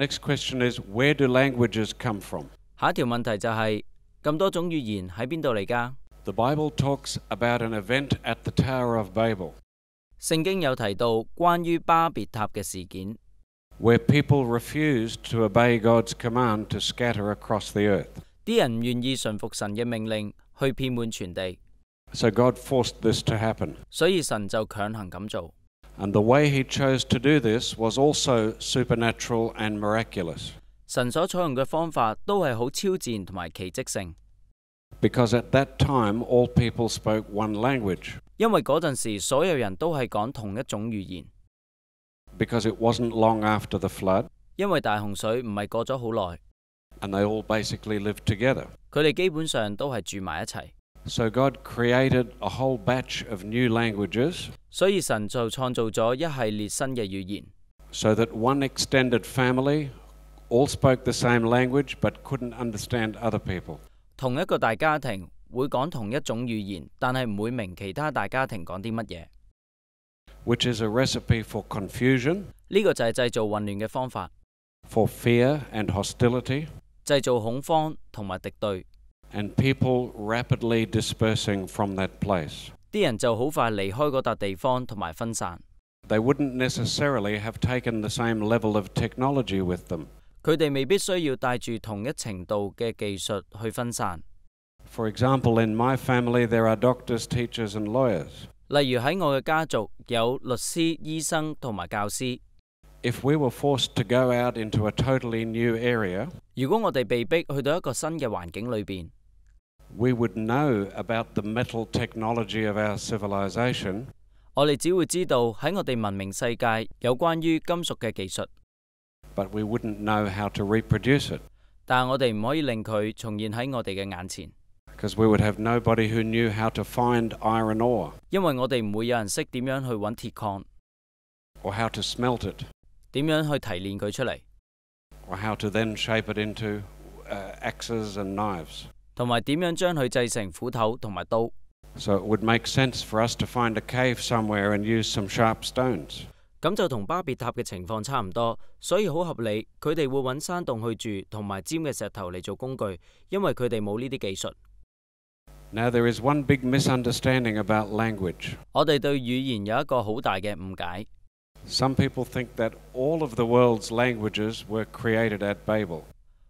Next question is, where do languages come from? 下一條問題就係咁多種語言喺邊度嚟㗎？ The Bible talks about an event at the Tower of Babel, 聖經有提到關於巴別塔嘅事件， where people refused to obey God's command to scatter across the earth. 啲人唔願意順服神嘅命令去遍滿全地， So God forced this to happen. 所以神就強行咁做。 And the way he chose to do this was also supernatural and miraculous. 神所採用嘅方法都係好超自然同埋奇蹟性， Because at that time, all people spoke one language. 因為嗰陣時所有人都係講同一種語言。 Because it wasn't long after the flood, 因為大洪水唔係過咗好耐， and they all basically lived together. 佢哋基本上都係住埋一齊， So God created a whole batch of new languages 所以神就創造咗一系列新嘅語言， so that one extended family all spoke the same language but couldn't understand other people. 同一個大家庭會講同一種語言，但係唔會明其他大家庭講啲乜嘢。 Which is a recipe for confusion, 呢個就係製造混亂嘅方法， for fear and hostility, 製造恐慌同埋敵對， and people rapidly dispersing from that place. 啲人就好快離開嗰笪地方同埋分散。 They wouldn't necessarily have taken the same level of technology with them. 佢哋未必需要帶住同一程度嘅技術去分散。 For example, in my family there are doctors, teachers, and lawyers. 例如喺我嘅家族有律師、醫生同埋教師。 If we were forced to go out into a totally new area, 如果我哋被逼去到一個新嘅環境裏邊， we would know about the metal technology of our civilization, 我哋只會知道喺我哋文明世界有關於金屬嘅技術， but we wouldn't know how to reproduce it, 但係我哋唔可以令佢重現喺我哋嘅眼前， because we would have nobody who knew how to find iron ore 因為我哋唔會有人識點樣去揾鐵礦， or how to smelt it 點樣去提煉佢出嚟， or how to then shape it into axes and knives. 同埋點樣將佢製成斧頭同埋刀。 So it would make sense for us to find a cave somewhere and use some sharp stones. 咁就同巴別塔嘅情況差唔多，所以好合理，佢哋會揾山洞去住，同埋尖嘅石頭嚟做工具，因為佢哋冇呢啲技術。 Now there is one big misunderstanding about language. 我哋對語言有一個好大嘅誤解。 Some people think that all of the world's languages were created at Babel.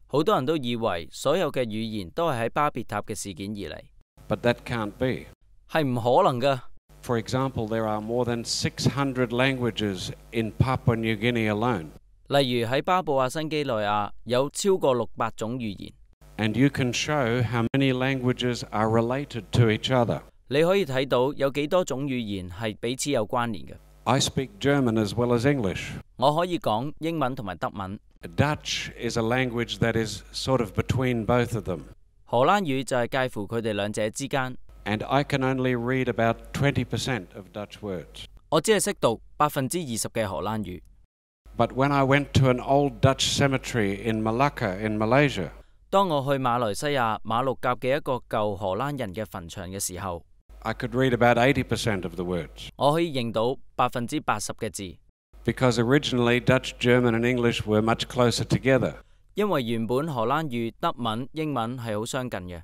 好多人都以為所有嘅語言都係喺巴別塔嘅事件而嚟， But that can't be. 係唔可能㗎。 For example, there are more than 600 languages in Papua New Guinea alone. 例如喺巴布亞新幾內亞有超過600種語言， And you can show how many languages are related to each other. 你可以睇到有幾多種語言係彼此有關聯嘅。 I speak German as well as English. 我可以講英文同埋德文。 Dutch is a language that is sort of between both of them. 荷蘭語就係介乎佢哋兩者之間。 And I can only read about 20% of Dutch words. 我只係識讀20%嘅荷蘭語。 But when I went to an old Dutch cemetery in Malacca in Malaysia, 當我去馬來西亞馬六甲嘅一個舊荷蘭人嘅墳場嘅時候， I could read about 80% of the words. 我可以認到80%嘅字。 Because originally Dutch, German and English were much closer together. 因為原本荷蘭語、德文、英文係好相近嘅，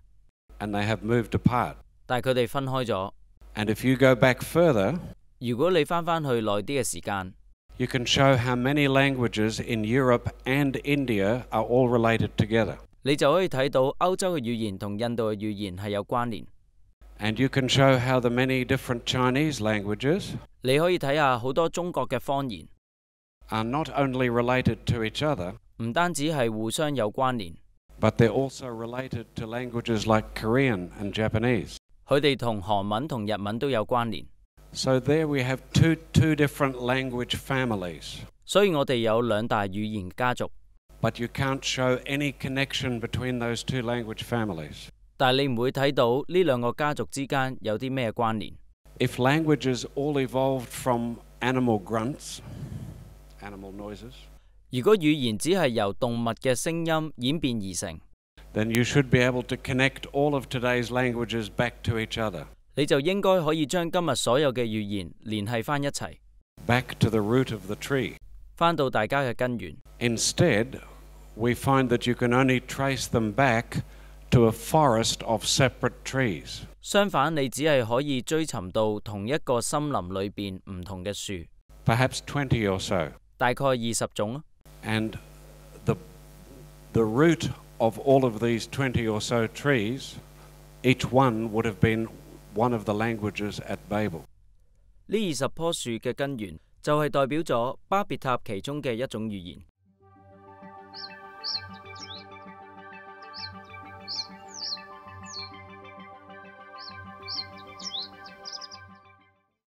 And they have moved apart. 但係佢哋分開咗。 And if you go back further, 如果你翻返去耐啲嘅時間， you can show how many languages in Europe and India are all related together. 你就可以睇到歐洲嘅語言同印度嘅語言係有關聯。 And you can show how the many different Chinese languages 你可以睇下好多中國嘅方言 are not only related to each other, 唔單止係互相有關聯， but they're also related to languages like Korean and Japanese. 佢哋同韓文同日文都有關聯。 So there we have two different language families. 所以我哋有兩大語言家族， But you can't show any connection between those two language families. 但係你唔會睇到呢兩個家族之間有啲咩關聯。 If languages all evolved from animal grunts, animal noises, 如果語言只係由動物嘅聲音演變而成， then you should be able to connect all of today's languages back to each other, 你就應該可以將今日所有嘅語言聯繫翻一齊， back to the root of the tree. 返到大家嘅根源。Instead, we find that you can only trace them back to a forest of separate trees. 相反，你只係可以追尋到同一個森林裏邊唔同嘅樹， perhaps 20 or so. 大概20種。And the root of all of these 20 or so trees, each one would have been one of the languages at Babel. 呢20棵樹嘅根源就係代表咗巴別塔其中嘅一種語言。